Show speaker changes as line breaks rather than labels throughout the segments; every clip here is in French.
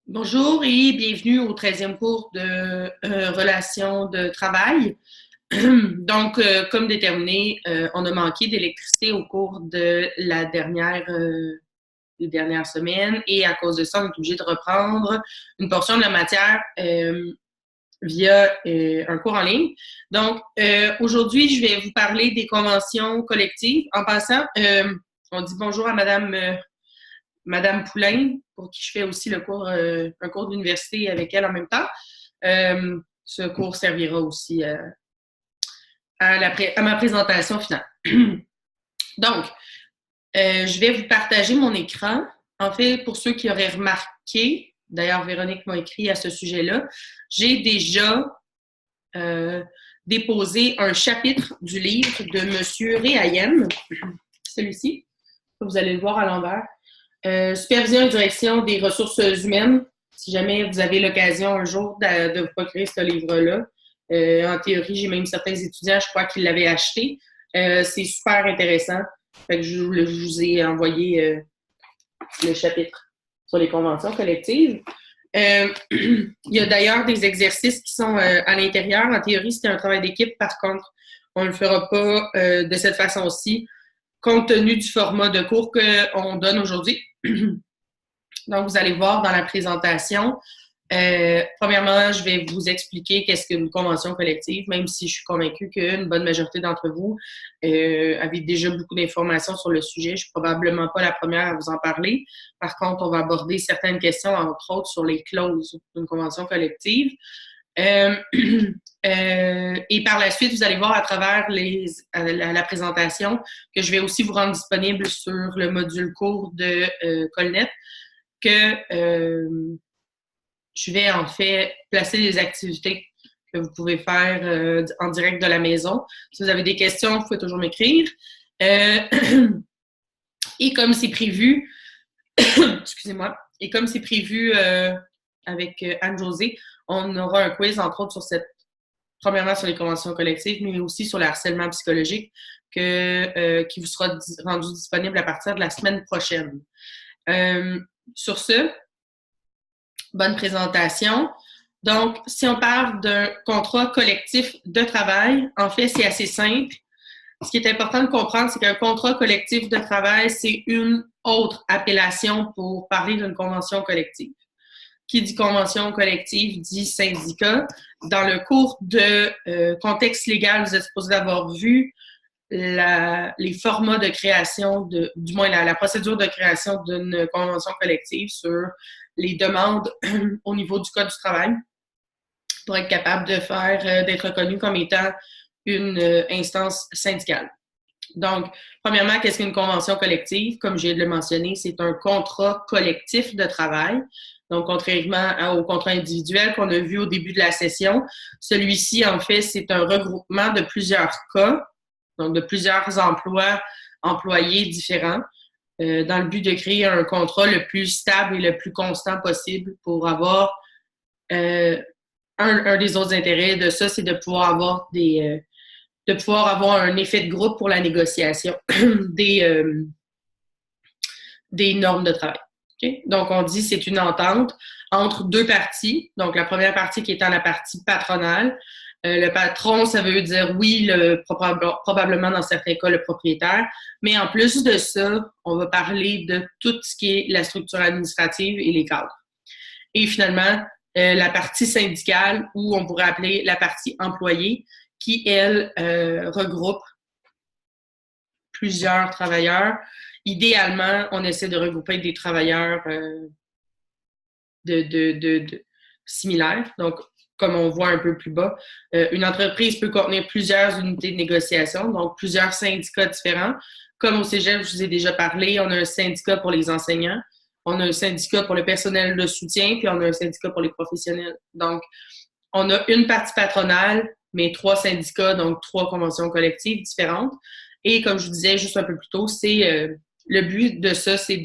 Bonjour et bienvenue au 13e cours de relations de travail. Donc, comme déterminé, on a manqué d'électricité au cours de des dernières semaines et à cause de ça, on est obligé de reprendre une portion de la matière via un cours en ligne. Donc, aujourd'hui, je vais vous parler des conventions collectives. En passant, on dit bonjour à Madame Poulain, pour qui je fais aussi un cours d'université avec elle en même temps. Ce cours servira aussi à ma présentation finale. Donc, je vais vous partager mon écran. En fait, pour ceux qui auraient remarqué, d'ailleurs, Véronique m'a écrit à ce sujet-là, j'ai déjà déposé un chapitre du livre de M. Réhayen, celui-ci. Vous allez le voir à l'envers. Supervision et direction des ressources humaines. Si jamais vous avez l'occasion un jour de vous procurer ce livre-là. En théorie, j'ai même certains étudiants, je crois, qui l'avaient acheté. C'est super intéressant. Fait que je vous ai envoyé le chapitre sur les conventions collectives. Il y a d'ailleurs des exercices qui sont à l'intérieur. En théorie, c'est un travail d'équipe. Par contre, on ne le fera pas de cette façon-ci, compte tenu du format de cours qu'on donne aujourd'hui. Donc, vous allez voir dans la présentation. Premièrement, je vais vous expliquer qu'est-ce qu'une convention collective, même si je suis convaincue qu'une bonne majorité d'entre vous avez déjà beaucoup d'informations sur le sujet. Je ne suis probablement pas la première à vous en parler. Par contre, on va aborder certaines questions, entre autres, sur les clauses d'une convention collective. Et par la suite, vous allez voir à travers la présentation que je vais aussi vous rendre disponible sur le module cours de Colnet, que je vais en fait placer des activités que vous pouvez faire en direct de la maison. Si vous avez des questions, vous pouvez toujours m'écrire. Et comme c'est prévu, excusez-moi, et comme c'est prévu avec Anne-Josée, on aura un quiz, entre autres, premièrement sur les conventions collectives, mais aussi sur le harcèlement psychologique qui vous sera rendu disponible à partir de la semaine prochaine. Sur ce, bonne présentation. Donc, si on parle d'un contrat collectif de travail, en fait, c'est assez simple. Ce qui est important de comprendre, c'est qu'un contrat collectif de travail, c'est une autre appellation pour parler d'une convention collective. Qui dit convention collective dit syndicat. Dans le cours de contexte légal, vous êtes supposé avoir vu les formats de création, du moins la procédure de création d'une convention collective sur les demandes au niveau du Code du travail pour être capable d'être reconnu comme étant une instance syndicale. Donc, premièrement, qu'est-ce qu'une convention collective? Comme je viens de le mentionner, c'est un contrat collectif de travail. Donc, contrairement au contrat individuel qu'on a vu au début de la session, celui-ci, en fait, c'est un regroupement de plusieurs cas, donc de plusieurs employés différents, dans le but de créer un contrat le plus stable et le plus constant possible pour avoir un des autres intérêts de ça, c'est de pouvoir avoir un effet de groupe pour la négociation des normes de travail. Okay? Donc, on dit que c'est une entente entre deux parties. Donc, la première partie qui étant la partie patronale. Le patron, ça veut dire, oui, probablement dans certains cas, le propriétaire. Mais en plus de ça, on va parler de tout ce qui est la structure administrative et les cadres. Et finalement, la partie syndicale, ou on pourrait appeler la partie employée, qui, elle, regroupe plusieurs travailleurs. Idéalement, on essaie de regrouper des travailleurs similaires. Donc, comme on voit un peu plus bas, une entreprise peut contenir plusieurs unités de négociation, donc plusieurs syndicats différents. Comme au Cégep, je vous ai déjà parlé, on a un syndicat pour les enseignants, on a un syndicat pour le personnel de soutien, puis on a un syndicat pour les professionnels. Donc, on a une partie patronale, mais 3 syndicats, donc 3 conventions collectives différentes. Et comme je vous disais juste un peu plus tôt, c'est le but de ça, c'est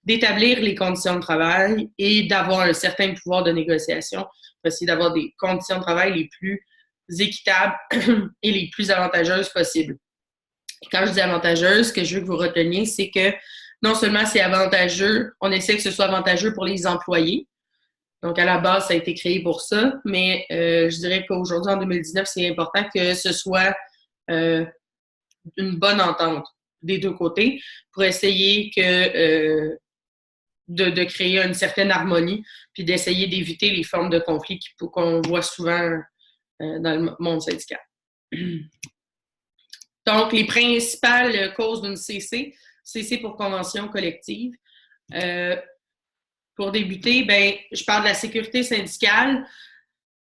d'établir les conditions de travail et d'avoir un certain pouvoir de négociation, pour essayer d'avoir des conditions de travail les plus équitables et les plus avantageuses possibles. Et quand je dis avantageuses, ce que je veux que vous reteniez, c'est que non seulement c'est avantageux, on essaie que ce soit avantageux pour les employés, Donc, à la base, ça a été créé pour ça, mais je dirais qu'aujourd'hui, en 2019, c'est important que ce soit une bonne entente des deux côtés pour essayer de créer une certaine harmonie, puis d'essayer d'éviter les formes de conflit qu'on voit souvent dans le monde syndical. Donc, les principales causes d'une CC pour convention collective. Pour débuter, je parle de la sécurité syndicale.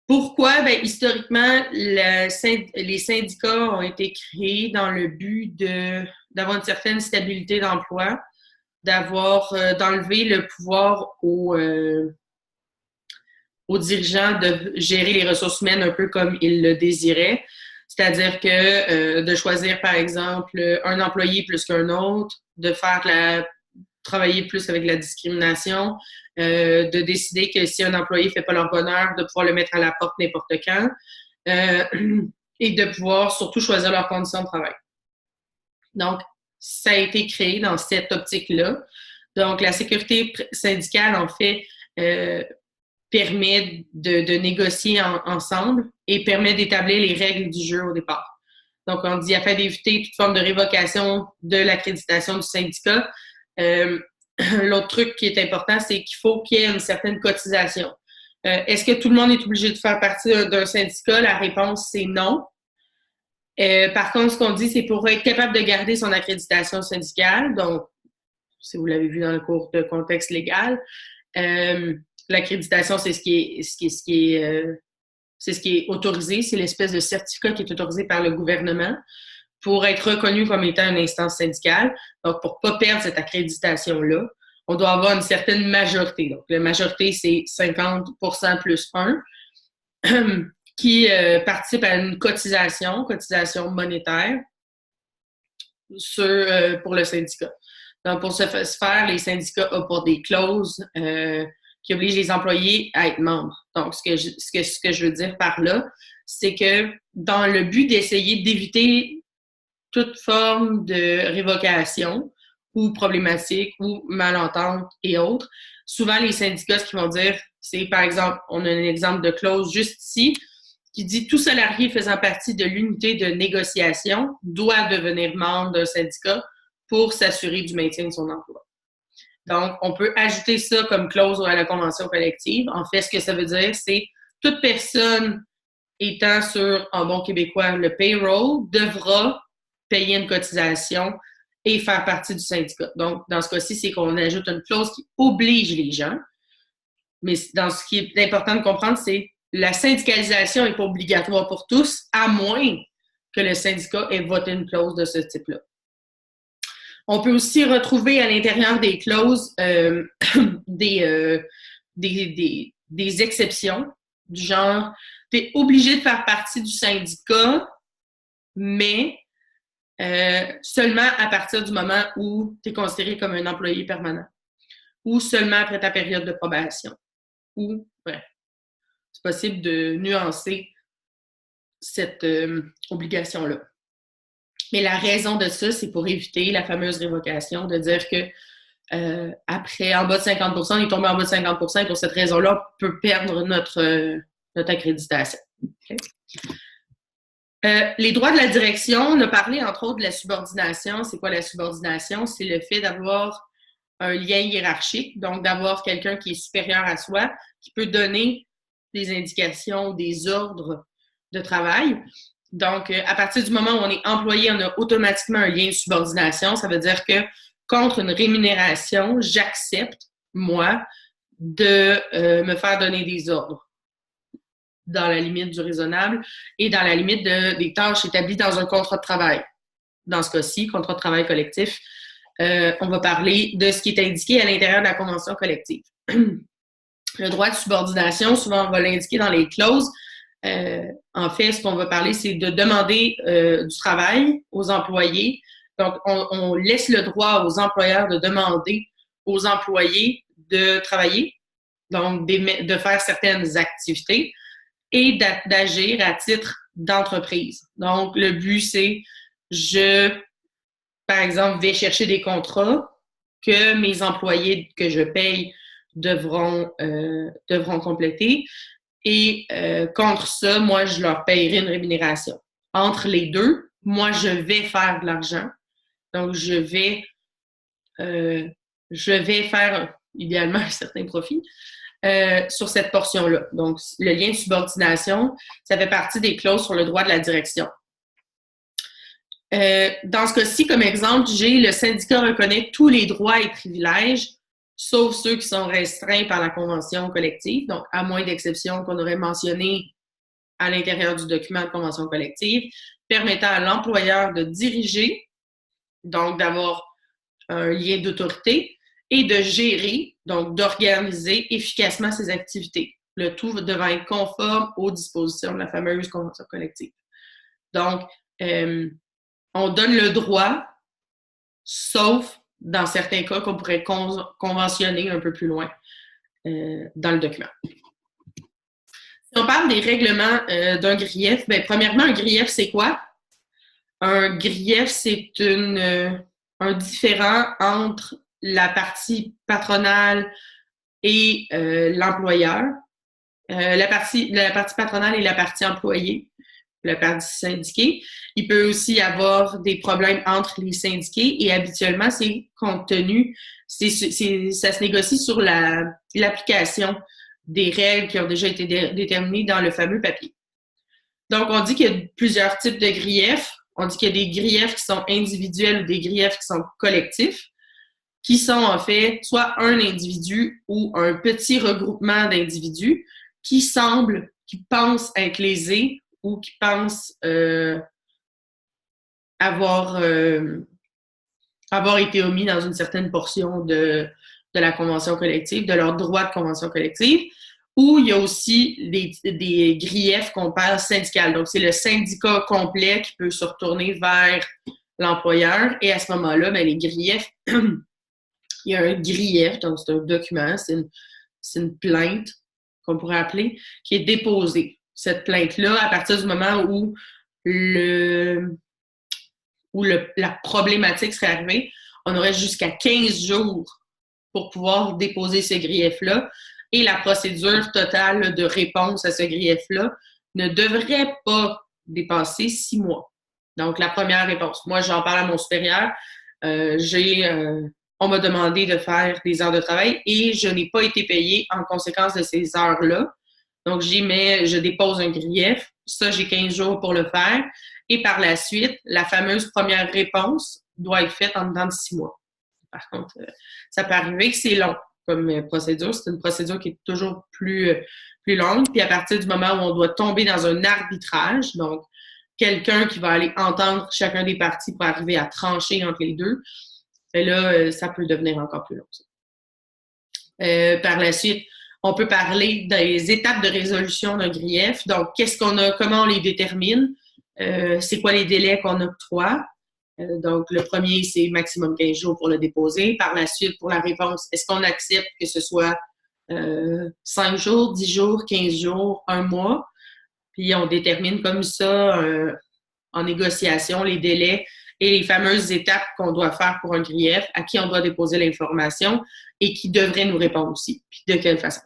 Pourquoi? Historiquement, les syndicats ont été créés dans le but d'avoir une certaine stabilité d'emploi, d'enlever le pouvoir aux dirigeants de gérer les ressources humaines un peu comme ils le désiraient. C'est-à-dire que de choisir, par exemple, un employé plus qu'un autre, de travailler plus avec la discrimination, de décider que si un employé ne fait pas leur bonheur, de pouvoir le mettre à la porte n'importe quand, et de pouvoir surtout choisir leurs conditions de travail. Donc, ça a été créé dans cette optique-là. Donc, la sécurité syndicale, en fait, permet de négocier ensemble et permet d'établir les règles du jeu au départ. Donc, on dit afin d'éviter toute forme de révocation de l'accréditation du syndicat. L'autre truc qui est important, c'est qu'il faut qu'il y ait une certaine cotisation. Est-ce que tout le monde est obligé de faire partie d'un syndicat? La réponse, c'est non. Par contre, ce qu'on dit, c'est pour être capable de garder son accréditation syndicale, donc, si vous l'avez vu dans le cours de contexte légal, l'accréditation, c'est ce qui est autorisé, c'est l'espèce de certificat qui est autorisé par le gouvernement pour être reconnu comme étant une instance syndicale. Donc, pour ne pas perdre cette accréditation-là, on doit avoir une certaine majorité. Donc, la majorité, c'est 50% plus 1, qui participe à une cotisation monétaire pour le syndicat. Donc, pour ce faire, les syndicats apportent des clauses qui obligent les employés à être membres. Donc, ce que je veux dire par là, c'est que dans le but d'essayer d'éviter toute forme de révocation ou problématique ou malentente et autres, souvent les syndicats, ce qu'ils vont dire, c'est par exemple, on a un exemple de clause juste ici, qui dit tout salarié faisant partie de l'unité de négociation doit devenir membre d'un syndicat pour s'assurer du maintien de son emploi. Donc, on peut ajouter ça comme clause à la convention collective. En fait, ce que ça veut dire, c'est toute personne étant sur, en bon québécois, le payroll devra payer une cotisation et faire partie du syndicat. Donc, dans ce cas-ci, c'est qu'on ajoute une clause qui oblige les gens. Mais dans ce qui est important de comprendre, c'est la syndicalisation n'est pas obligatoire pour tous, à moins que le syndicat ait voté une clause de ce type-là. On peut aussi retrouver à l'intérieur des clauses des exceptions, du genre, tu es obligé de faire partie du syndicat, mais seulement à partir du moment où tu es considéré comme un employé permanent, ou seulement après ta période de probation, ou, bref. C'est possible de nuancer cette obligation-là. Mais la raison de ça, c'est pour éviter la fameuse révocation, de dire que après, en bas de 50%, on est tombé en bas de 50%, et pour cette raison-là, on peut perdre notre accréditation. Okay? Les droits de la direction, on a parlé entre autres de la subordination. C'est quoi la subordination? C'est le fait d'avoir un lien hiérarchique, donc d'avoir quelqu'un qui est supérieur à soi, qui peut donner des indications, des ordres de travail. Donc, à partir du moment où on est employé, on a automatiquement un lien de subordination. Ça veut dire que contre une rémunération, j'accepte, moi, de me faire donner des ordres dans la limite du raisonnable et dans la limite des tâches établies dans un contrat de travail. Dans ce cas-ci, contrat de travail collectif, on va parler de ce qui est indiqué à l'intérieur de la convention collective. Le droit de subordination, souvent, on va l'indiquer dans les clauses. En fait, ce qu'on va parler, c'est de demander du travail aux employés. Donc, on laisse le droit aux employeurs de demander aux employés de travailler, donc de faire certaines activités et d'agir à titre d'entreprise. Donc, le but, c'est par exemple, vais chercher des contrats que mes employés que je paye devront compléter. Et contre ça, moi, je leur paierai une rémunération. Entre les deux, moi, je vais faire de l'argent. Donc, je vais faire idéalement un certain profit sur cette portion-là. Donc, le lien de subordination, ça fait partie des clauses sur le droit de la direction. Dans ce cas-ci, comme exemple, j'ai le syndicat reconnaît tous les droits et privilèges, sauf ceux qui sont restreints par la convention collective, donc à moins d'exceptions qu'on aurait mentionnées à l'intérieur du document de convention collective, permettant à l'employeur de diriger, donc d'avoir un lien d'autorité, et de gérer, donc d'organiser efficacement ses activités. Le tout devant être conforme aux dispositions de la fameuse convention collective. Donc, on donne le droit, sauf dans certains cas qu'on pourrait conventionner un peu plus loin dans le document. Si on parle des règlements d'un grief, bien, premièrement, un grief, c'est quoi? Un grief, c'est un différend entre la partie patronale et l'employeur. La partie patronale et la partie employée, la partie syndiquée. Il peut aussi y avoir des problèmes entre les syndiqués et habituellement, c'est compte tenu, ça se négocie sur l'application des règles qui ont déjà été déterminées dans le fameux papier. Donc, on dit qu'il y a plusieurs types de griefs. On dit qu'il y a des griefs qui sont individuels ou des griefs qui sont collectifs, qui sont en fait soit un individu ou un petit regroupement d'individus qui pensent être lésés ou qui pensent avoir été omis dans une certaine portion de la convention collective, de leur droit de convention collective, ou il y a aussi des griefs qu'on parle syndical. Donc, c'est le syndicat complet qui peut se retourner vers l'employeur, et à ce moment-là, bien, les griefs, il y a un grief, donc c'est un document, c'est une plainte qu'on pourrait appeler, qui est déposée. Cette plainte-là, à partir du moment où la problématique serait arrivée, on aurait jusqu'à 15 jours pour pouvoir déposer ce grief-là. Et la procédure totale de réponse à ce grief-là ne devrait pas dépasser 6 mois. Donc, la première réponse. Moi, j'en parle à mon supérieur. On m'a demandé de faire des heures de travail et je n'ai pas été payée en conséquence de ces heures-là. Donc, je dépose un grief. Ça, j'ai 15 jours pour le faire. Et par la suite, la fameuse première réponse doit être faite en dedans de 6 mois. Par contre, ça peut arriver que c'est long comme procédure. C'est une procédure qui est toujours plus longue. Puis à partir du moment où on doit tomber dans un arbitrage, donc quelqu'un qui va aller entendre chacun des parties pour arriver à trancher entre les deux, et là, ça peut devenir encore plus long. Par la suite, on peut parler des étapes de résolution d'un grief. Donc, comment on les détermine? C'est quoi les délais qu'on octroie? Donc, le premier, c'est maximum 15 jours pour le déposer. Par la suite, pour la réponse, est-ce qu'on accepte que ce soit 5 jours, 10 jours, 15 jours, 1 mois? Puis, on détermine comme ça, en négociation, les délais et les fameuses étapes qu'on doit faire pour un grief, à qui on doit déposer l'information et qui devrait nous répondre aussi, puis de quelle façon.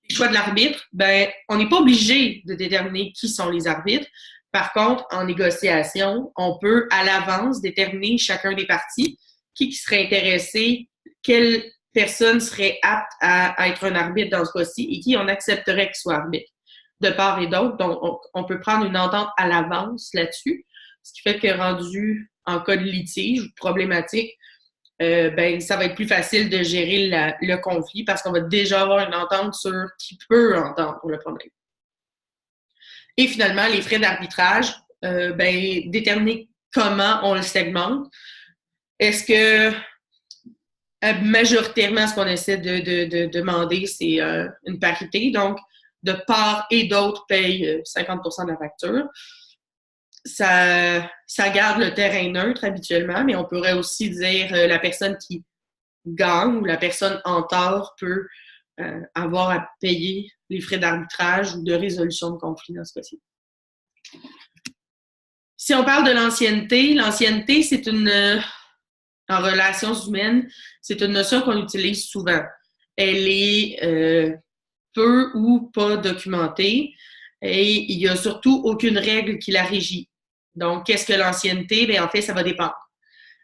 Le choix de l'arbitre, ben, on n'est pas obligé de déterminer qui sont les arbitres. Par contre, en négociation, on peut à l'avance déterminer chacun des parties qui serait intéressé, quelle personne serait apte à être un arbitre dans ce cas-ci et qui on accepterait qu'il soit arbitre. De part et d'autre, donc on peut prendre une entente à l'avance là-dessus, ce qui fait que rendu en cas de litige ou de problématique, ben, ça va être plus facile de gérer le conflit parce qu'on va déjà avoir une entente sur qui peut entendre le problème. Et finalement, les frais d'arbitrage, ben, déterminer comment on le segmente. Est-ce que majoritairement, ce qu'on essaie de demander, c'est une parité. Donc, de part et d'autre payent 50% de la facture. Ça garde le terrain neutre habituellement, mais on pourrait aussi dire la personne qui gagne ou la personne en tort peut avoir à payer les frais d'arbitrage ou de résolution de conflit dans ce cas-ci. Si on parle de l'ancienneté, c'est en relations humaines, c'est une notion qu'on utilise souvent. elle est peu ou pas documentée et il n'y a surtout aucune règle qui la régit. Donc, qu'est-ce que l'ancienneté? Bien, en fait, ça va dépendre.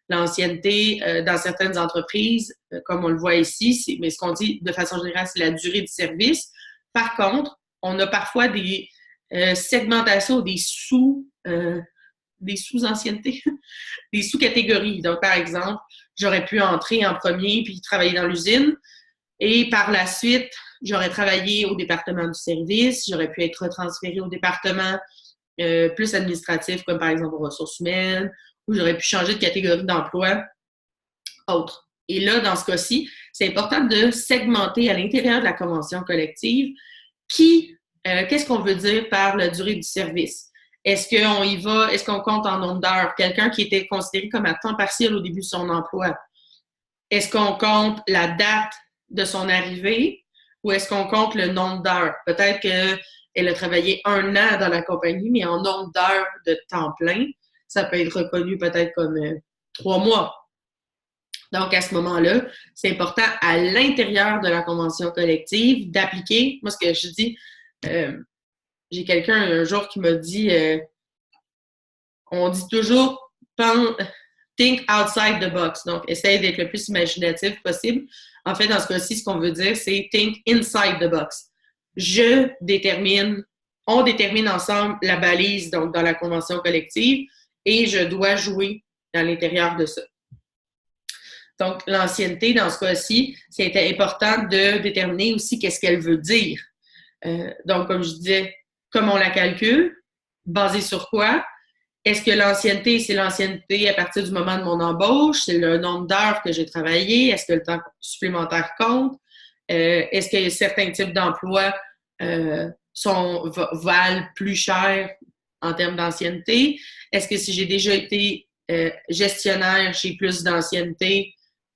L'ancienneté, dans certaines entreprises, comme on le voit ici, mais ce qu'on dit de façon générale, c'est la durée du service. Par contre, on a parfois des segmentations, des sous-anciennetés, des sous-catégories. Donc, par exemple, j'aurais pu entrer en premier puis travailler dans l'usine et par la suite, j'aurais travaillé au département du service, j'aurais pu être transférée au département plus administratif, comme par exemple aux ressources humaines, ou j'aurais pu changer de catégorie d'emploi autre. Et là, dans ce cas-ci, c'est important de segmenter à l'intérieur de la convention collective qu'est-ce qu'on veut dire par la durée du service. Est-ce qu'on y va, est-ce qu'on compte en nombre d'heures? Quelqu'un qui était considéré comme à temps partiel au début de son emploi, est-ce qu'on compte la date de son arrivée ou est-ce qu'on compte le nombre d'heures? Peut-être qu'elle a travaillé 1 an dans la compagnie, mais en nombre d'heures de temps plein, ça peut être reconnu peut-être comme 3 mois. Donc, à ce moment-là, c'est important à l'intérieur de la convention collective d'appliquer, moi, ce que je dis, j'ai quelqu'un un jour qui m'a dit, on dit toujours think outside the box. Donc, essaye d'être le plus imaginatif possible. En fait, dans ce cas-ci, ce qu'on veut dire, c'est think inside the box. On détermine ensemble la balise, donc dans la convention collective, et je dois jouer à l'intérieur de ça. Donc, l'ancienneté, dans ce cas-ci, c'était important de déterminer aussi qu'est-ce qu'elle veut dire. Donc, comme je disais, comment on la calcule, basé sur quoi? Est-ce que l'ancienneté, c'est l'ancienneté à partir du moment de mon embauche? C'est le nombre d'heures que j'ai travaillé? Est-ce que le temps supplémentaire compte? Est-ce que certains types d'emplois valent plus cher en termes d'ancienneté? Est-ce que si j'ai déjà été gestionnaire, j'ai plus d'ancienneté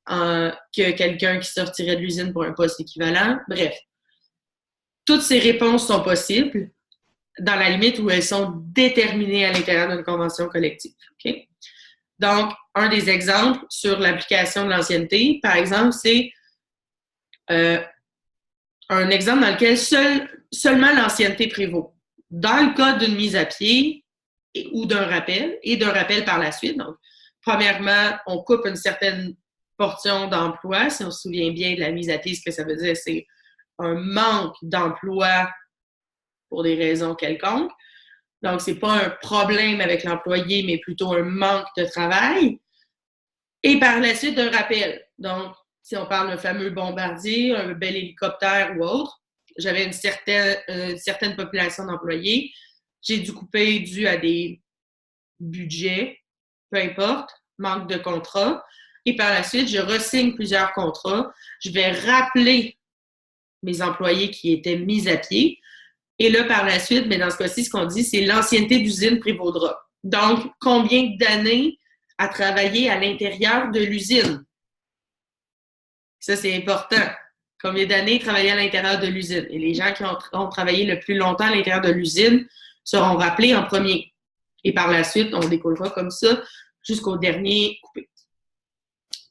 que quelqu'un qui sortirait de l'usine pour un poste équivalent? Bref, toutes ces réponses sont possibles dans la limite où elles sont déterminées à l'intérieur d'une convention collective. Okay? Donc, un des exemples sur l'application de l'ancienneté, par exemple, c'est un exemple dans lequel seulement l'ancienneté prévaut. Dans le cas d'une mise à pied ou d'un rappel, et d'un rappel par la suite. Donc, premièrement, on coupe une certaine portion d'emploi. Si on se souvient bien de la mise à pied, ce que ça veut dire, c'est un manque d'emploi pour des raisons quelconques. Donc, ce n'est pas un problème avec l'employé, mais plutôt un manque de travail. Et par la suite, d'un rappel. Donc, si on parle d'un fameux bombardier, un bel hélicoptère ou autre, j'avais une certaine population d'employés. J'ai dû couper dû à des budgets, peu importe, manque de contrat. Et par la suite, je resigne plusieurs contrats. Je vais rappeler mes employés qui étaient mis à pied. Et là, par la suite, mais dans ce cas-ci, ce qu'on dit, c'est l'ancienneté d'usine prévaudra. Donc, combien d'années à travailler à l'intérieur de l'usine? Ça, c'est important. Combien d'années travailler à l'intérieur de l'usine? Et les gens qui ont travaillé le plus longtemps à l'intérieur de l'usine seront rappelés en premier. Et par la suite, on découlera comme ça jusqu'au dernier coupé.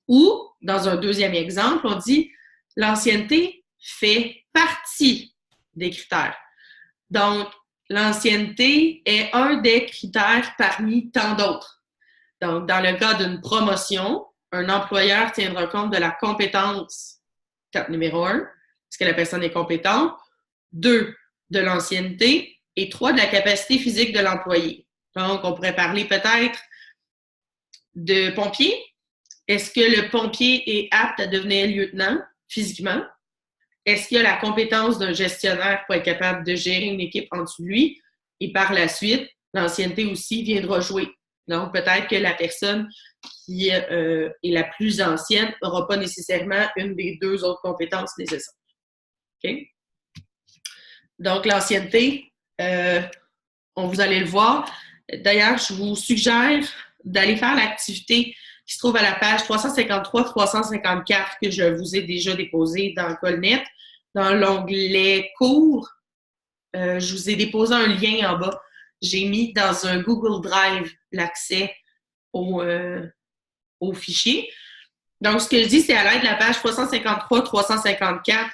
Ou, dans un deuxième exemple, on dit l'ancienneté fait partie des critères. Donc, l'ancienneté est un des critères parmi tant d'autres. Donc, dans le cas d'une promotion, un employeur tiendra compte de la compétence, numéro 1, est-ce que la personne est compétente, 2, de l'ancienneté, et 3, de la capacité physique de l'employé. Donc, on pourrait parler peut-être de pompier. Est-ce que le pompier est apte à devenir lieutenant physiquement? Est-ce qu'il a la compétence d'un gestionnaire pour être capable de gérer une équipe en dessous de lui? Et par la suite, l'ancienneté aussi viendra jouer. Donc, peut-être que la personne qui est la plus ancienne n'aura pas nécessairement une des 2 autres compétences nécessaires. OK? Donc, l'ancienneté, vous allez le voir. D'ailleurs, je vous suggère d'aller faire l'activité qui se trouve à la page 353-354 que je vous ai déjà déposée dans Colnet. Dans l'onglet cours, je vous ai déposé un lien en bas. J'ai mis dans un Google Drive l'accès au fichier. Donc, ce que je dis, c'est à l'aide de la page 353-354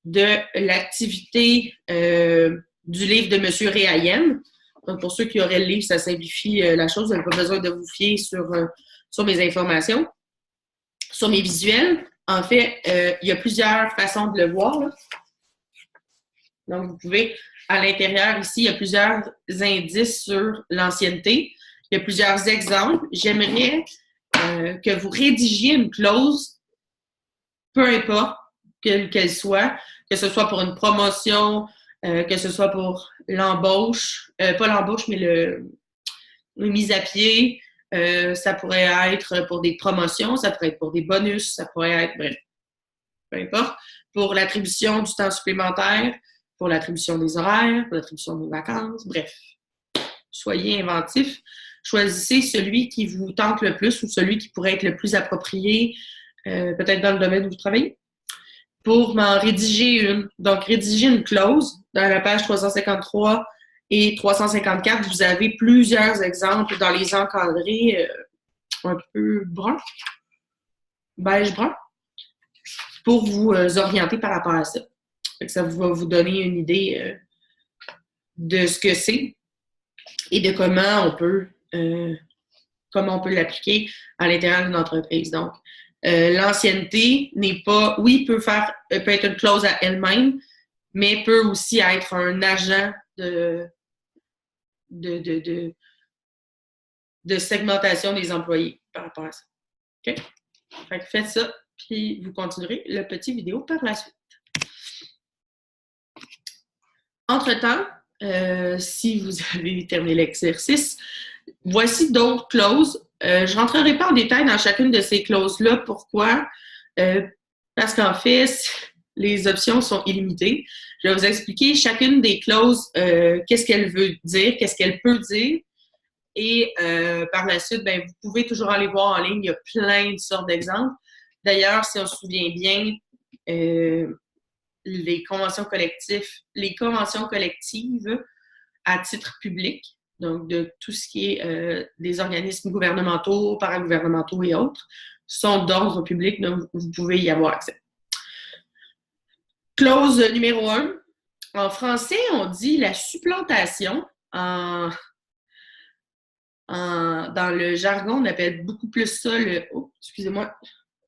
de l'activité du livre de M. Réhayen. Donc, pour ceux qui auraient le livre, ça simplifie la chose. Vous n'avez pas besoin de vous fier sur mes informations. Sur mes visuels, en fait, il y a plusieurs façons de le voir, là. Donc, vous pouvez, à l'intérieur ici, il y a plusieurs indices sur l'ancienneté. Il y a plusieurs exemples. J'aimerais que vous rédigiez une clause, peu importe qu'elle soit, que ce soit pour une promotion, que ce soit pour l'embauche, pas l'embauche, mais le mise à pied, ça pourrait être pour des promotions, ça pourrait être pour des bonus, ça pourrait être, bref, peu importe, pour l'attribution du temps supplémentaire, pour l'attribution des horaires, pour l'attribution des vacances, bref. Soyez inventifs. Choisissez celui qui vous tente le plus ou celui qui pourrait être le plus approprié, peut-être dans le domaine où vous travaillez, pour m'en rédiger une. Donc, rédiger une clause dans la page 353 et 354. Vous avez plusieurs exemples dans les encadrés un peu brun, beige-brun, pour vous orienter par rapport à ça. Ça va vous donner une idée de ce que c'est et de comment on peut l'appliquer à l'intérieur d'une entreprise. Donc, l'ancienneté n'est pas, oui, peut être une clause à elle-même, mais peut aussi être un agent de segmentation des employés par rapport à ça. OK? Fait que faites ça, puis vous continuerez le petit vidéo par la suite. Entre-temps, si vous avez terminé l'exercice, voici d'autres clauses. Je ne rentrerai pas en détail dans chacune de ces clauses-là. Pourquoi? Parce qu'en fait, les options sont illimitées. Je vais vous expliquer chacune des clauses, qu'est-ce qu'elle veut dire, qu'est-ce qu'elle peut dire. Et par la suite, ben, vous pouvez toujours aller voir en ligne. Il y a plein de sortes d'exemples. D'ailleurs, si on se souvient bien, les conventions collectives à titre public, donc de tout ce qui est des organismes gouvernementaux, paragouvernementaux et autres, sont d'ordre public, donc vous pouvez y avoir accès. Clause numéro 1. En français, on dit la supplantation. Dans le jargon, on appelle beaucoup plus ça le... Oh, excusez-moi.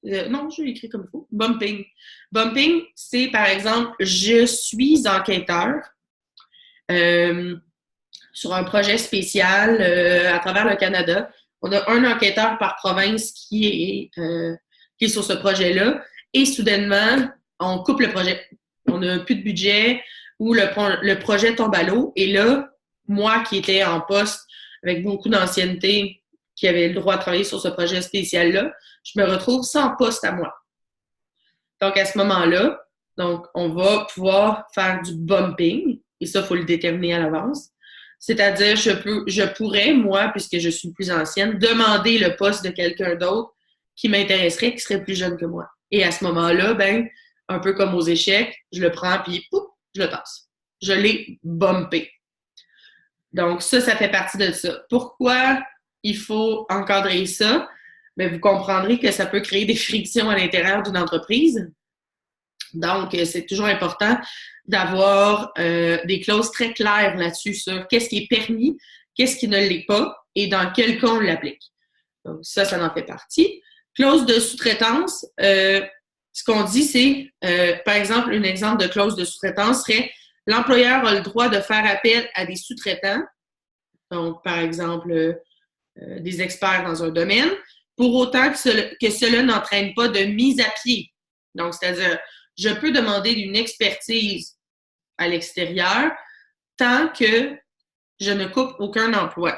Non, je l'ai écrit comme il faut. Bumping. Bumping, c'est par exemple, je suis enquêteur sur un projet spécial à travers le Canada. On a un enquêteur par province qui est sur ce projet-là. Et soudainement, on coupe le projet. On n'a plus de budget ou le projet tombe à l'eau. Et là, moi qui étais en poste avec beaucoup d'ancienneté, qui avait le droit de travailler sur ce projet spécial-là, je me retrouve sans poste à moi. Donc, à ce moment-là, donc, on va pouvoir faire du bumping, et ça, il faut le déterminer à l'avance. C'est-à-dire, je pourrais, moi, puisque je suis plus ancienne, demander le poste de quelqu'un d'autre qui m'intéresserait, qui serait plus jeune que moi. Et à ce moment-là, ben, un peu comme aux échecs, je le prends, puis pouf, je le tasse. Je l'ai bumpé. Donc, ça fait partie de ça. Pourquoi il faut encadrer ça? Bien, vous comprendrez que ça peut créer des frictions à l'intérieur d'une entreprise. Donc, c'est toujours important d'avoir des clauses très claires là-dessus sur qu'est-ce qui est permis, qu'est-ce qui ne l'est pas et dans quel cas on l'applique. Donc, ça en fait partie. Clause de sous-traitance, ce qu'on dit, c'est, par exemple, un exemple de clause de sous-traitance serait l'employeur a le droit de faire appel à des sous-traitants, donc, par exemple, des experts dans un domaine, pour autant que cela n'entraîne pas de mise à pied. Donc, c'est-à-dire, je peux demander une expertise à l'extérieur tant que je ne coupe aucun emploi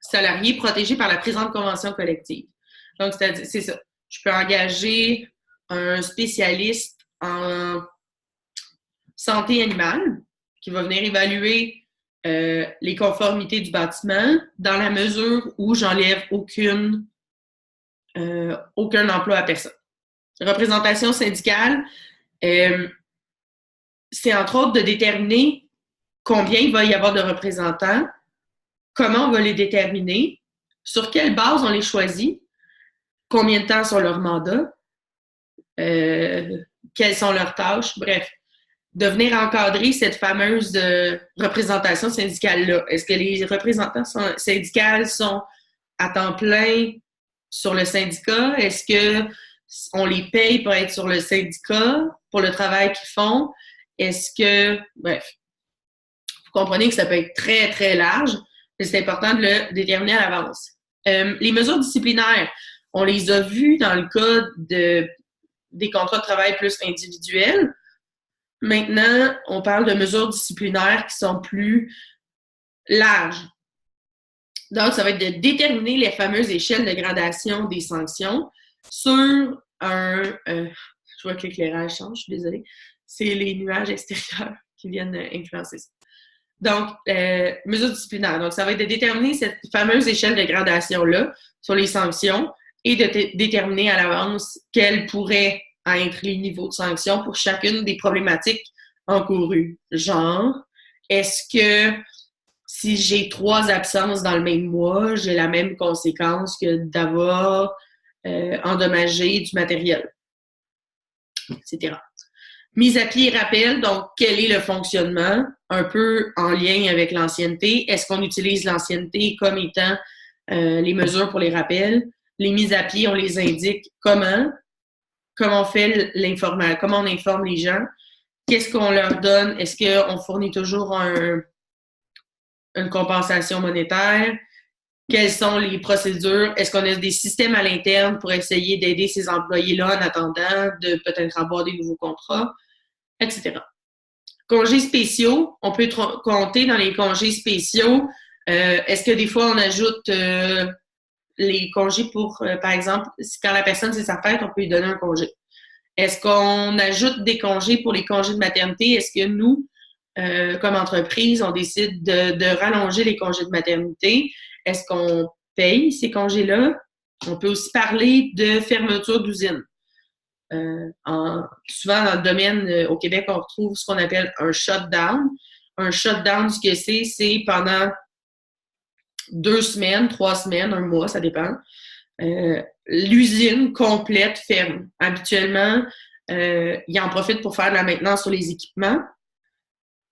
salarié protégé par la présente convention collective. Donc, c'est-à-dire, c'est ça. Je peux engager un spécialiste en santé animale qui va venir évaluer les conformités du bâtiment dans la mesure où j'enlève aucun emploi à personne. Représentation syndicale, c'est entre autres de déterminer combien il va y avoir de représentants, comment on va les déterminer, sur quelle base on les choisit, combien de temps sont leurs mandats, quelles sont leurs tâches, bref. De venir encadrer cette fameuse représentation syndicale-là. Est-ce que les représentants syndicaux sont à temps plein sur le syndicat? Est-ce qu'on les paye pour être sur le syndicat, pour le travail qu'ils font? Est-ce que... Bref. Vous comprenez que ça peut être très, très large, mais c'est important de le déterminer à l'avance. Les mesures disciplinaires, on les a vues dans le cas des contrats de travail plus individuels. Maintenant, on parle de mesures disciplinaires qui sont plus larges. Donc, ça va être de déterminer les fameuses échelles de gradation des sanctions sur un... je vois que l'éclairage change, je suis désolée. C'est les nuages extérieurs qui viennent influencer ça. Donc, mesures disciplinaires. Donc, ça va être de déterminer cette fameuse échelle de gradation-là sur les sanctions et de déterminer à l'avance quels pourraient être les niveaux de sanctions pour chacune des problématiques encourues. Genre, est-ce que si j'ai 3 absences dans le même mois, j'ai la même conséquence que d'avoir endommagé du matériel, etc. Mise à pied et rappel, donc quel est le fonctionnement, un peu en lien avec l'ancienneté. Est-ce qu'on utilise l'ancienneté comme étant les mesures pour les rappels? Les mises à pied, on les indique comment on fait l'information, comment on informe les gens, qu'est-ce qu'on leur donne, est-ce qu'on fournit toujours une compensation monétaire, quelles sont les procédures, est-ce qu'on a des systèmes à l'interne pour essayer d'aider ces employés-là en attendant de peut-être avoir des nouveaux contrats, etc. Congés spéciaux, on peut compter dans les congés spéciaux. Est-ce que des fois on ajoute les congés pour, par exemple, quand la personne c'est sa fête, on peut lui donner un congé. Est-ce qu'on ajoute des congés pour les congés de maternité? Est-ce que nous, comme entreprise, on décide de rallonger les congés de maternité? Est-ce qu'on paye ces congés-là? On peut aussi parler de fermeture d'usine. Souvent, dans le domaine, au Québec, on retrouve ce qu'on appelle un shutdown. Un shutdown, ce que c'est pendant 2 semaines, 3 semaines, 1 mois, ça dépend. L'usine complète ferme. Habituellement, ils en profitent pour faire de la maintenance sur les équipements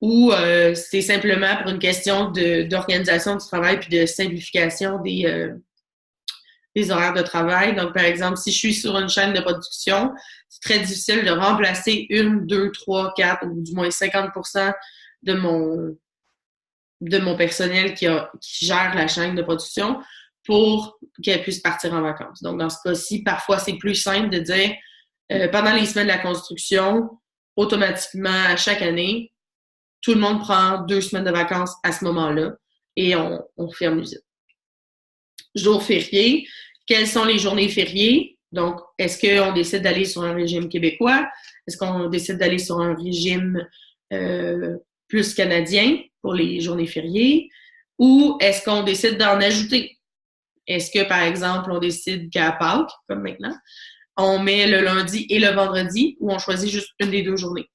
ou c'est simplement pour une question d'organisation du travail puis de simplification des horaires de travail. Donc, par exemple, si je suis sur une chaîne de production, c'est très difficile de remplacer 1, 2, 3, 4 ou du moins 50% de mon personnel qui gère la chaîne de production pour qu'elle puisse partir en vacances. Donc, dans ce cas-ci, parfois, c'est plus simple de dire pendant les semaines de la construction, automatiquement, à chaque année, tout le monde prend 2 semaines de vacances à ce moment-là et on ferme l'usine. Jours fériés. Quelles sont les journées fériées? Donc, est-ce qu'on décide d'aller sur un régime québécois? Est-ce qu'on décide d'aller sur un régime plus canadien pour les journées fériées? Ou est-ce qu'on décide d'en ajouter? Est-ce que, par exemple, on décide qu'à Pâques, comme maintenant, on met le lundi et le vendredi ou on choisit juste une des 2 journées?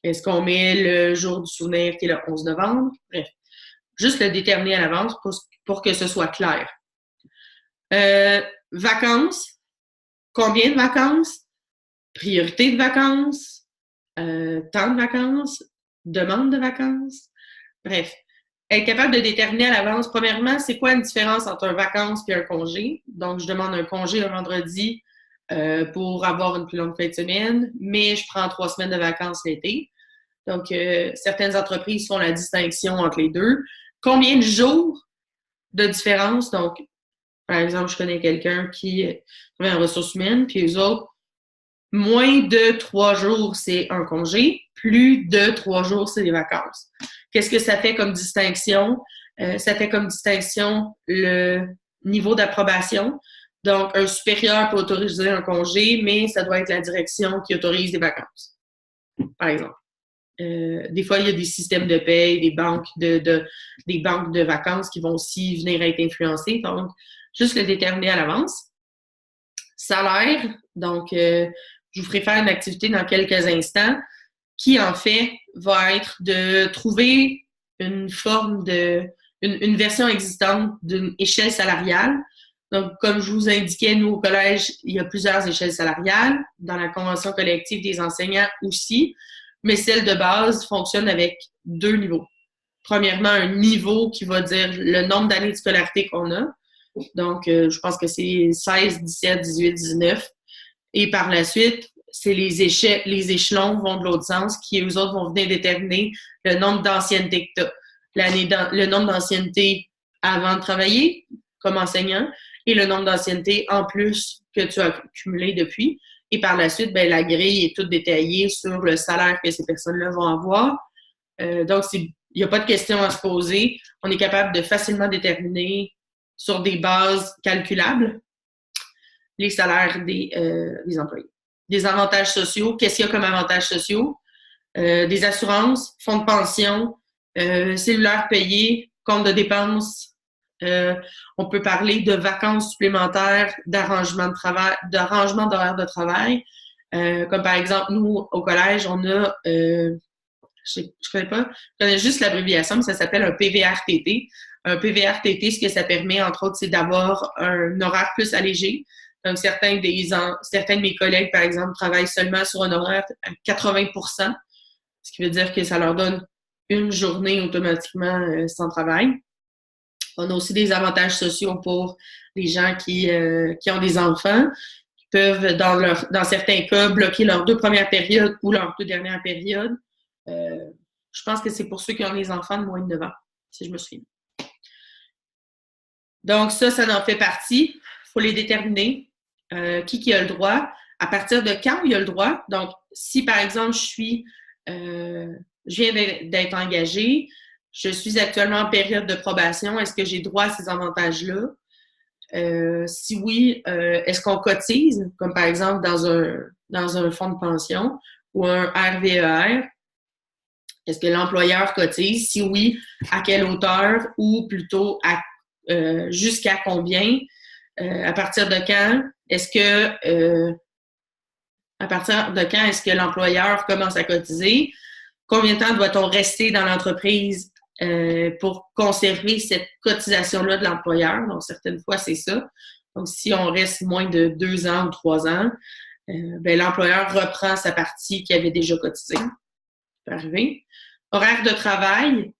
Est-ce qu'on met le jour du souvenir qui est le 11 novembre? Bref, juste le déterminer à l'avance pour que ce soit clair. Vacances. Combien de vacances? Priorité de vacances? Temps de vacances? Demande de vacances? Bref, être capable de déterminer à l'avance, premièrement, c'est quoi une différence entre un vacances et un congé? Donc, je demande un congé le vendredi pour avoir une plus longue fin de semaine, mais je prends 3 semaines de vacances l'été. Donc, certaines entreprises font la distinction entre les deux. Combien de jours de différence? Donc, par exemple, je connais quelqu'un qui travaille en ressources humaines, puis eux autres, moins de 3 jours, c'est un congé, plus de 3 jours, c'est des vacances. Qu'est-ce que ça fait comme distinction? Ça fait comme distinction le niveau d'approbation. Donc, un supérieur peut autoriser un congé, mais ça doit être la direction qui autorise des vacances, par exemple. Des fois, il y a des systèmes de paie, des banques de vacances qui vont aussi venir être influencées. Donc, juste le déterminer à l'avance. Salaire, donc, je vous ferai faire une activité dans quelques instants qui, en fait, va être de trouver une forme une version existante d'une échelle salariale Donc, comme je vous indiquais, nous, au collège, il y a plusieurs échelles salariales. Dans la convention collective des enseignants aussi. Mais celle de base fonctionne avec 2 niveaux. Premièrement, un niveau qui va dire le nombre d'années de scolarité qu'on a. Donc, je pense que c'est 16, 17, 18, 19. Et par la suite, c'est les échelons vont de l'autre sens, qui eux autres vont venir déterminer le nombre d'ancienneté que tu as. Le nombre d'ancienneté avant de travailler comme enseignant et le nombre d'ancienneté en plus que tu as accumulé depuis. Et par la suite, ben, la grille est toute détaillée sur le salaire que ces personnes-là vont avoir. Donc, il n'y a pas de question à se poser. On est capable de facilement déterminer sur des bases calculables les salaires des employés. Des avantages sociaux. Qu'est-ce qu'il y a comme avantages sociaux? Des assurances, fonds de pension, cellulaire payé, compte de dépenses. On peut parler de vacances supplémentaires, d'arrangement de travail, d'arrangement d'horaire de travail. Comme par exemple, nous, au collège, on a, je connais pas, je connais juste l'abréviation, mais ça s'appelle un PVRTT. Un PVRTT, ce que ça permet, entre autres, c'est d'avoir un horaire plus allégé. Donc, certains de mes collègues, par exemple, travaillent seulement sur un horaire à 80%, ce qui veut dire que ça leur donne une journée automatiquement sans travail. On a aussi des avantages sociaux pour les gens qui ont des enfants, qui peuvent, dans certains cas, bloquer leurs 2 premières périodes ou leurs 2 dernières périodes. Je pense que c'est pour ceux qui ont des enfants de moins de 9 ans, si je me souviens. Donc, ça en fait partie. Il faut les déterminer. Qui a le droit? À partir de quand il y a le droit? Donc, si, par exemple, je viens d'être engagée, je suis actuellement en période de probation, est-ce que j'ai droit à ces avantages-là? Si oui, est-ce qu'on cotise, comme par exemple dans un fonds de pension ou un RVER? Est-ce que l'employeur cotise? Si oui, à quelle hauteur ou plutôt jusqu'à combien? À partir de quand? À partir de quand est-ce que l'employeur commence à cotiser? Combien de temps doit-on rester dans l'entreprise pour conserver cette cotisation-là de l'employeur? Donc, certaines fois, c'est ça. Donc, si on reste moins de 2 ans ou 3 ans, ben, l'employeur reprend sa partie qui avait déjà cotisé. Ça peut arriver. Horaire de travail.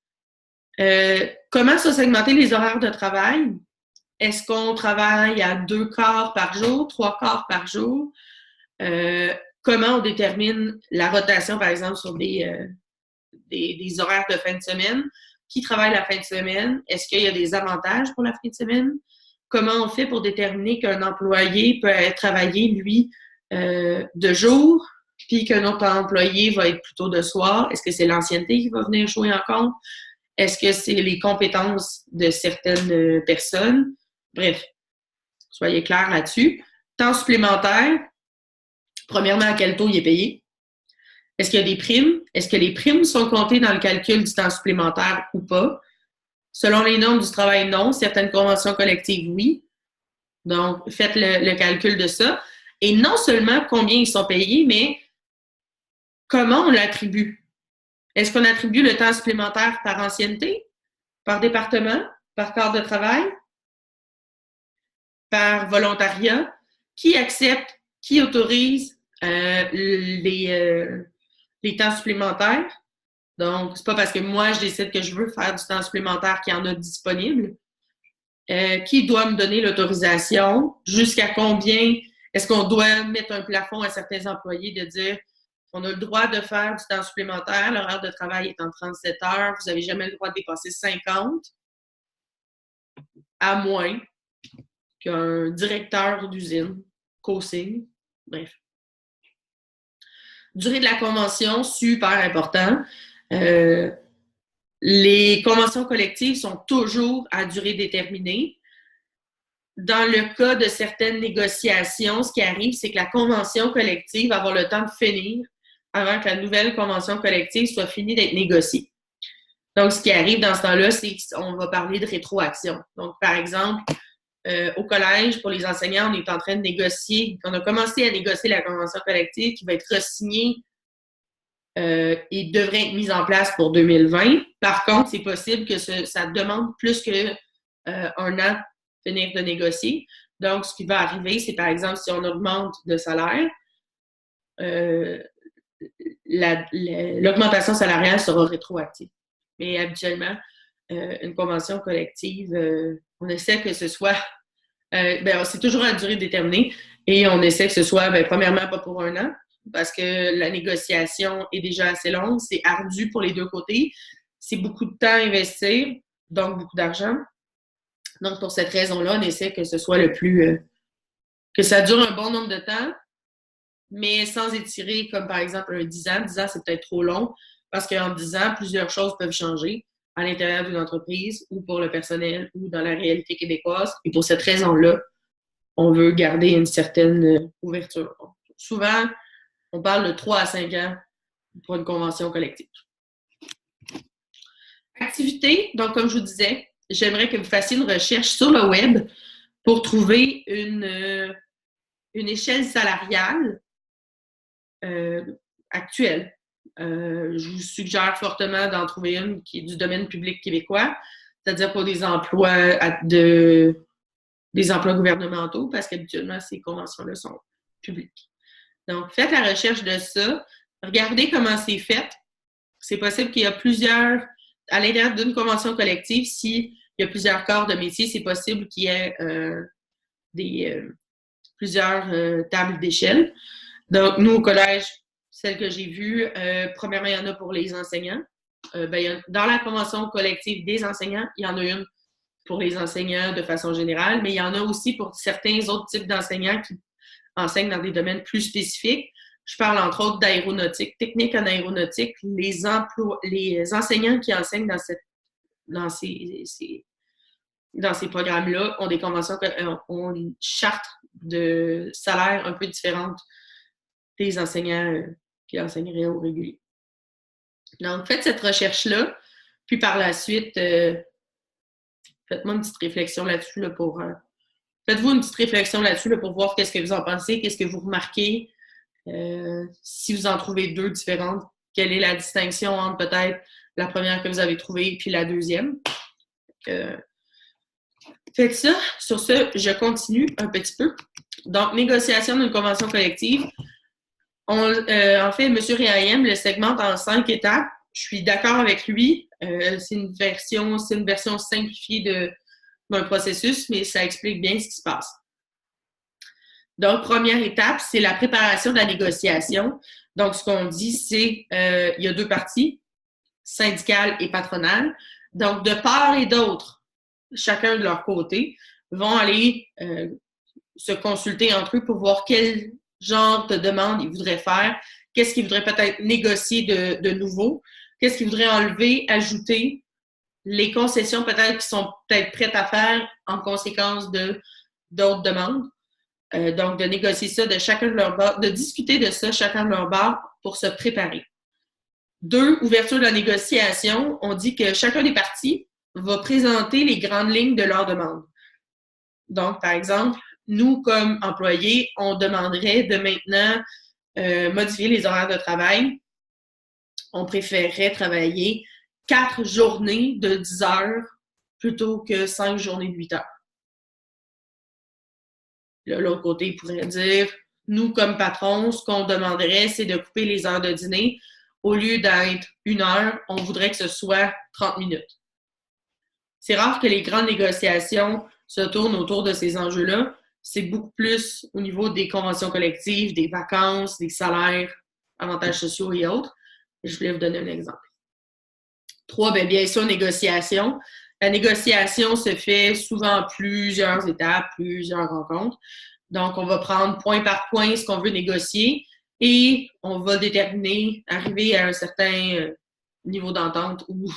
Comment ça segmenter les horaires de travail? Est-ce qu'on travaille à 2 quarts par jour, 3 quarts par jour? Comment on détermine la rotation, par exemple, sur des horaires de fin de semaine? Qui travaille la fin de semaine? Est-ce qu'il y a des avantages pour la fin de semaine? Comment on fait pour déterminer qu'un employé peut travailler, lui, de jour, puis qu'un autre employé va être plutôt de soir? Est-ce que c'est l'ancienneté qui va venir jouer en compte? Est-ce que c'est les compétences de certaines personnes? Bref, soyez clairs là-dessus. Temps supplémentaire, premièrement, à quel taux il est payé? Est-ce qu'il y a des primes? Est-ce que les primes sont comptées dans le calcul du temps supplémentaire ou pas? Selon les normes du travail, non. Certaines conventions collectives, oui. Donc, faites le calcul de ça. Et non seulement combien ils sont payés, mais comment on l'attribue. Est-ce qu'on attribue le temps supplémentaire par ancienneté, par département, par quart de travail, par volontariat? Qui accepte, qui autorise les temps supplémentaires? Donc, c'est pas parce que moi, je décide que je veux faire du temps supplémentaire qu'il y en a disponible. Qui doit me donner l'autorisation? Jusqu'à combien? Est-ce qu'on doit mettre un plafond à certains employés de dire on a le droit de faire du temps supplémentaire, l'horaire de travail est en 37 heures, vous n'avez jamais le droit de dépasser 50, à moins qu'un directeur d'usine co-signe. Bref. Durée de la convention, super important. Les conventions collectives sont toujours à durée déterminée. Dans le cas de certaines négociations, ce qui arrive, c'est que la convention collective va avoir le temps de finir avant que la nouvelle convention collective soit finie d'être négociée. Donc, ce qui arrive dans ce temps-là, c'est qu'on va parler de rétroaction. Donc, par exemple, au collège, pour les enseignants, on est en train de négocier, on a commencé à négocier la convention collective qui va être re-signée et devrait être mise en place pour 2020. Par contre, c'est possible que ça demande plus qu'un an finir de négocier. Donc, ce qui va arriver, c'est par exemple, si on augmente de salaire, l'augmentation salariale sera rétroactive. Mais habituellement, une convention collective, on essaie que ce soit, c'est toujours à durée déterminée et on essaie que ce soit, premièrement, pas pour 1 an, parce que la négociation est déjà assez longue, c'est ardu pour les deux côtés, c'est beaucoup de temps à investir, donc beaucoup d'argent. Donc, pour cette raison-là, on essaie que ce soit que ça dure un bon nombre de temps, mais sans étirer comme par exemple un 10 ans. 10 ans, c'est peut-être trop long parce qu'en 10 ans, plusieurs choses peuvent changer à l'intérieur d'une entreprise ou pour le personnel ou dans la réalité québécoise. Et pour cette raison-là, on veut garder une certaine ouverture. Souvent, on parle de 3 à 5 ans pour une convention collective. Activité, donc comme je vous disais, j'aimerais que vous fassiez une recherche sur le web pour trouver une échelle salariale actuelle. Je vous suggère fortement d'en trouver une qui est du domaine public québécois, c'est-à-dire pour des emplois gouvernementaux, parce qu'habituellement, ces conventions-là sont publiques. Donc, faites la recherche de ça. Regardez comment c'est fait. C'est possible qu'il y a plusieurs, à l'intérieur d'une convention collective, s'il y a plusieurs corps de métier, c'est possible qu'il y ait plusieurs tables d'échelle. Donc, nous, au collège, celle que j'ai vue, premièrement, il y en a pour les enseignants. Dans la convention collective des enseignants, il y en a une pour les enseignants de façon générale, mais il y en a aussi pour certains autres types d'enseignants qui enseignent dans des domaines plus spécifiques. Je parle entre autres d'aéronautique, technique en aéronautique. Les enseignants qui enseignent dans ces programmes-là ont des conventions, ont une charte de salaire un peu différente des enseignants qui enseigneraient au régulier. Donc, faites cette recherche-là, puis par la suite, faites-moi une petite réflexion là-dessus faites-vous une petite réflexion là-dessus pour voir qu'est-ce que vous en pensez, qu'est-ce que vous remarquez. Si vous en trouvez deux différentes, quelle est la distinction entre peut-être la première que vous avez trouvée puis la deuxième. Faites ça. Sur ce, je continue un petit peu. Donc, négociation d'une convention collective. En fait, M. Réaïm le segmente en 5 étapes. Je suis d'accord avec lui. C'est une version simplifiée d'un processus, mais ça explique bien ce qui se passe. Donc, première étape, c'est la préparation de la négociation. Donc, ce qu'on dit, c'est il y a deux parties, syndicale et patronale. Donc, de part et d'autre, chacun de leur côté, vont aller se consulter entre eux pour voir quel genre de demande ils voudraient faire, qu'est-ce qu'ils voudraient peut-être négocier de nouveau, qu'est-ce qu'ils voudraient enlever, ajouter, les concessions peut-être qu'ils sont peut-être prêtes à faire en conséquence d'autres demandes. Donc, de négocier ça de chacun de leur bord, de discuter de ça chacun de leur bord pour se préparer. 2, ouverture de la négociation. On dit que chacun des parties va présenter les grandes lignes de leur demande. Donc, par exemple, nous, comme employés, on demanderait de maintenant modifier les horaires de travail. On préférerait travailler 4 journées de 10 heures plutôt que 5 journées de 8 heures. L'autre côté, il pourrait dire, nous, comme patrons, ce qu'on demanderait, c'est de couper les heures de dîner. Au lieu d'être 1 heure, on voudrait que ce soit 30 minutes. C'est rare que les grandes négociations se tournent autour de ces enjeux-là. C'est beaucoup plus au niveau des conventions collectives, des vacances, des salaires, avantages sociaux et autres. Je voulais vous donner un exemple. 3, bien sûr, négociation. La négociation se fait souvent en plusieurs étapes, plusieurs rencontres. Donc, on va prendre point par point ce qu'on veut négocier et on va déterminer, arriver à un certain niveau d'entente, ou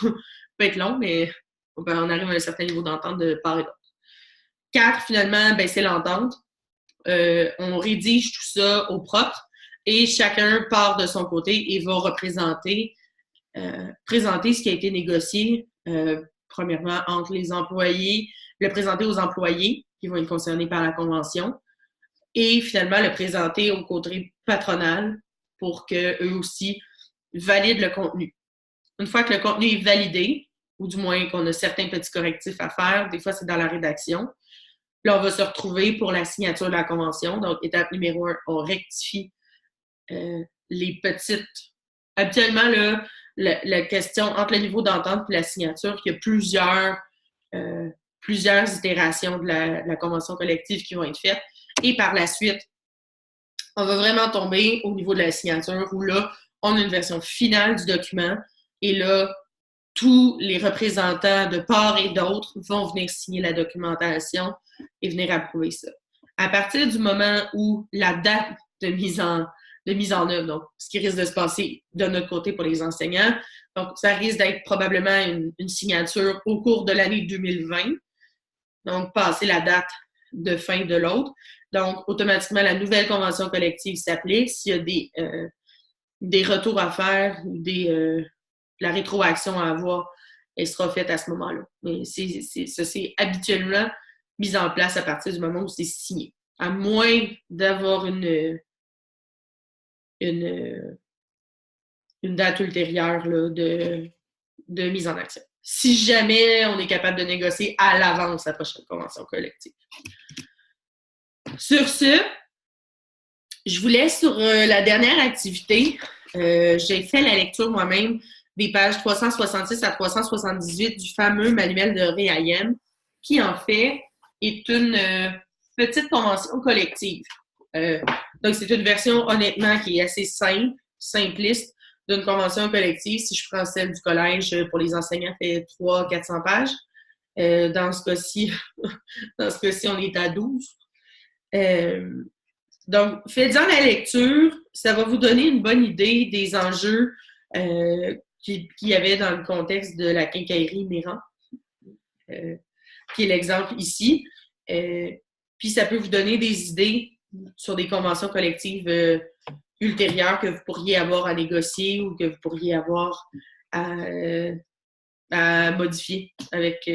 peut être long, mais on arrive à un certain niveau d'entente de part et d'autre. 4, finalement, c'est l'entente. On rédige tout ça au propre et chacun part de son côté et va présenter ce qui a été négocié, premièrement, entre les employés, le présenter aux employés qui vont être concernés par la convention et finalement le présenter au côté patronal pour qu'eux aussi valident le contenu. Une fois que le contenu est validé, ou du moins qu'on a certains petits correctifs à faire, des fois c'est dans la rédaction, Là, on va se retrouver pour la signature de la convention. Donc, étape numéro 1, on rectifie les petites... Habituellement, là, la question entre le niveau d'entente et la signature, il y a plusieurs itérations de la convention collective qui vont être faites. Et par la suite, on va vraiment tomber au niveau de la signature où là, on a une version finale du document et là, tous les représentants de part et d'autre vont venir signer la documentation et venir approuver ça. À partir du moment où la date de mise en œuvre, donc ce qui risque de se passer de notre côté pour les enseignants, donc ça risque d'être probablement une signature au cours de l'année 2020, donc passer la date de fin de l'autre. Donc, automatiquement, la nouvelle convention collective s'applique. S'il y a des retours à faire ou la rétroaction à avoir, elle sera faite à ce moment-là. Mais ça, c'est habituellement mis en place à partir du moment où c'est signé. À moins d'avoir une date ultérieure là, de mise en action. Si jamais on est capable de négocier à l'avance la prochaine convention collective. Sur ce, je vous laisse sur la dernière activité. J'ai fait la lecture moi-même des pages 366 à 378 du fameux manuel de REAIEM, qui en fait est une petite convention collective. Donc, c'est une version, honnêtement, qui est assez simpliste d'une convention collective. Si je prends celle du collège, pour les enseignants, fait 300-400 pages. Dans ce cas-ci, on est à 12. Donc, faites-en la lecture. Ça va vous donner une bonne idée des enjeux qu'il y avait dans le contexte de la quincaillerie Méran, qui est l'exemple ici. Puis, ça peut vous donner des idées sur des conventions collectives ultérieures que vous pourriez avoir à négocier ou que vous pourriez avoir à modifier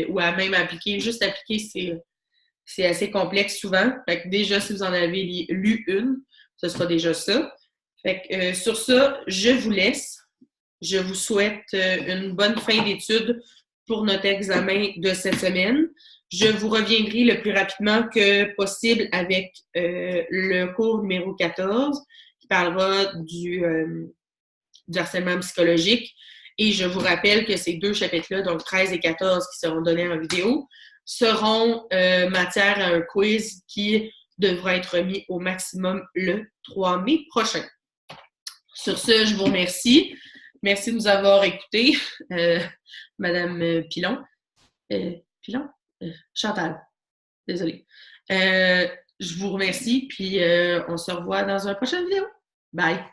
ou à même appliquer. Juste appliquer, c'est assez complexe souvent. Fait que déjà, si vous en avez lu une, ce sera déjà ça. Fait que sur ça, je vous laisse. Je vous souhaite une bonne fin d'études pour notre examen de cette semaine. Je vous reviendrai le plus rapidement que possible avec le cours numéro 14 qui parlera du harcèlement psychologique. Et je vous rappelle que ces deux chapitres-là, donc 13 et 14 qui seront donnés en vidéo, seront matière à un quiz qui devra être remis au maximum le 3 mai prochain. Sur ce, je vous remercie. Merci de nous avoir écoutés, Madame Pilon. Pilon? Chantal. Désolée. Je vous remercie, puis on se revoit dans une prochaine vidéo. Bye!